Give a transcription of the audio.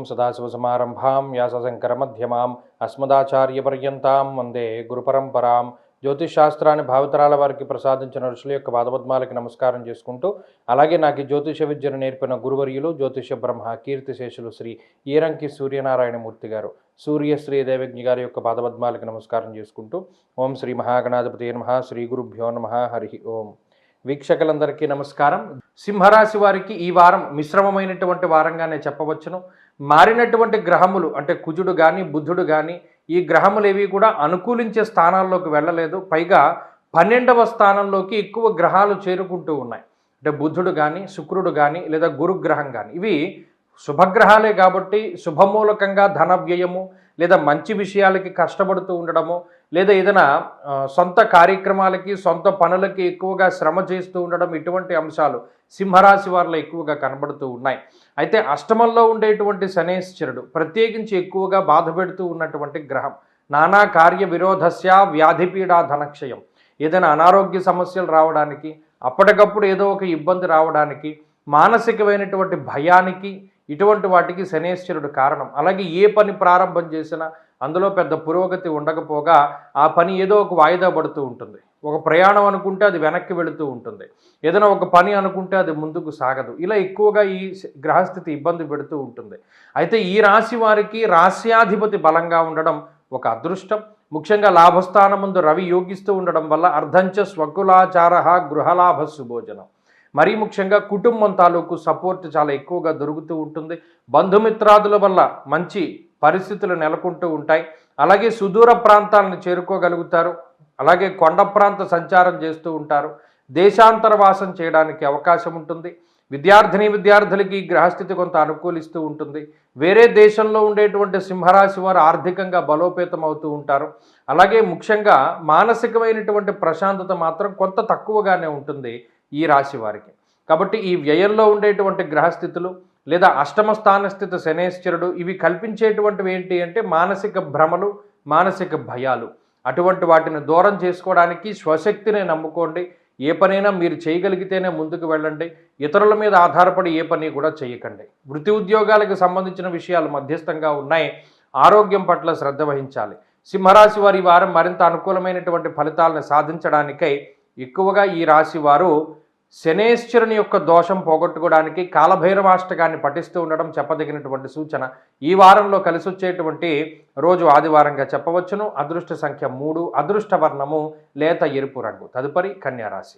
సదాశివసమారంభాం వ్యాసశంకరమధ్యమాం అస్మదాచార్యపర్యంతాం వందే గురుపరంపరాం. జ్యోతిష్ శాస్త్రాన్ని భావితరాల వారికి ప్రసాదించిన ఋషుల యొక్క పాదపద్మాలకి నమస్కారం చేసుకుంటూ, అలాగే నాకు ఈ జ్యోతిష విద్యను నేర్పిన గురువర్యులు జ్యోతిష బ్రహ్మ కీర్తిశేషులు శ్రీ ఈరంకి సూర్యనారాయణమూర్తి గారు, సూర్యశ్రీ దేవజ్ఞ గారి యొక్క పాదపద్మాలకి నమస్కారం చేసుకుంటూ, ఓం శ్రీ మహాగణాధిపతి నమః, శ్రీ గురుభ్యో నమః, హరి ఓం. వీక్షకులందరికీ నమస్కారం. సింహరాశి వారికి ఈ వారం మిశ్రమమైనటువంటి వారంగానే చెప్పవచ్చును. మారినటువంటి గ్రహములు అంటే కుజుడు కానీ బుధుడు కానీ ఈ గ్రహములు ఏవి కూడా అనుకూలించే స్థానాల్లోకి వెళ్ళలేదు. పైగా 12వ స్థానంలోకి ఎక్కువ గ్రహాలు చేరుకుంటూ ఉన్నాయి. అంటే బుధుడు కానీ శుక్రుడు కానీ లేదా గురుగ్రహం కానీ ఇవి శుభగ్రహాలే కాబట్టి శుభమూలకంగా ధన వ్యయము లేదా మంచి విషయాలకి కష్టపడుతూ ఉండడము లేదా ఏదైనా సొంత కార్యక్రమాలకి సొంత పనులకి ఎక్కువగా శ్రమ చేస్తూ ఉండడం, ఇటువంటి అంశాలు సింహరాశి వారిలో ఎక్కువగా కనబడుతూ ఉన్నాయి. అయితే అష్టమంలో ఉండేటువంటి శనేశ్వరుడు ప్రత్యేకించి ఎక్కువగా బాధ పెడుతూ ఉన్నటువంటి గ్రహం. నానా కార్య విరోధస్య వ్యాధిపీడా ధనక్షయం. ఏదైనా అనారోగ్య సమస్యలు రావడానికి, అప్పటికప్పుడు ఏదో ఒక ఇబ్బంది రావడానికి, మానసికమైనటువంటి భయానికి, ఇటువంటి వాటికి శనేశ్వరుడు కారణం. అలాగే ఏ పని ప్రారంభం చేసినా అందులో పెద్ద పురోగతి ఉండకపోగా ఆ పని ఏదో ఒక వాయిదా పడుతూ ఉంటుంది. ఒక ప్రయాణం అనుకుంటే అది వెనక్కి వెళుతూ ఉంటుంది, ఏదైనా ఒక పని అనుకుంటే అది ముందుకు సాగదు. ఇలా ఎక్కువగా ఈ గ్రహస్థితి ఇబ్బంది పెడుతూ ఉంటుంది. అయితే ఈ రాశి వారికి రాశ్యాధిపతి బలంగా ఉండడం ఒక అదృష్టం. ముఖ్యంగా లాభస్థానం ముందు రవి యోగిస్తూ ఉండడం వల్ల అర్ధంచ స్వకులాచార గృహలాభ సుభోజనం. మరీ ముఖ్యంగా కుటుంబం తాలూకు సపోర్ట్ చాలా ఎక్కువగా దొరుకుతూ ఉంటుంది. బంధుమిత్రాదుల వల్ల మంచి పరిస్థితులు నెలకొంటూ ఉంటాయి. అలాగే సుదూర ప్రాంతాలను చేరుకోగలుగుతారు. అలాగే కొండ ప్రాంత సంచారం చేస్తూ ఉంటారు. దేశాంతర వాసం చేయడానికి అవకాశం ఉంటుంది. విద్యార్థులకి గ్రహస్థితి కొంత అనుకూలిస్తూ ఉంటుంది. వేరే దేశంలో ఉండేటువంటి సింహరాశి వారు ఆర్థికంగా బలోపేతం అవుతూ ఉంటారు. అలాగే ముఖ్యంగా మానసికమైనటువంటి ప్రశాంతత మాత్రం కొంత తక్కువగానే ఉంటుంది ఈ రాశి వారికి. కాబట్టి ఈ వ్యయంలో ఉండేటువంటి గ్రహస్థితులు లేదా అష్టమ స్థానస్థిత శనేశ్వరుడు ఇవి కల్పించేటువంటివి ఏంటి అంటే మానసిక భ్రమలు, మానసిక భయాలు. అటువంటి వాటిని దూరం చేసుకోవడానికి స్వశక్తిని నమ్ముకోండి. ఏ పనైనా మీరు చేయగలిగితేనే ముందుకు వెళ్ళండి. ఇతరుల మీద ఆధారపడి ఏ పని కూడా చేయకండి. వృత్తి ఉద్యోగాలకు సంబంధించిన విషయాలు మధ్యస్థంగా ఉన్నాయి. ఆరోగ్యం పట్ల శ్రద్ధ వహించాలి. సింహరాశి వారి ఈ వారం మరింత అనుకూలమైనటువంటి ఫలితాలను సాధించడానికై ఎక్కువగా ఈ రాశి వారు శనేశ్వరుని యొక్క దోషం పోగొట్టుకోవడానికి కాలభైరవాష్టకాన్ని పఠిస్తూ ఉండడం చెప్పదగినటువంటి సూచన. ఈ వారంలో కలిసి వచ్చేటువంటి రోజు ఆదివారంగా చెప్పవచ్చును. అదృష్ట సంఖ్య 3, అదృష్ట వర్ణము లేత ఎరుపు రంగు. తదుపరి కన్యారాశి.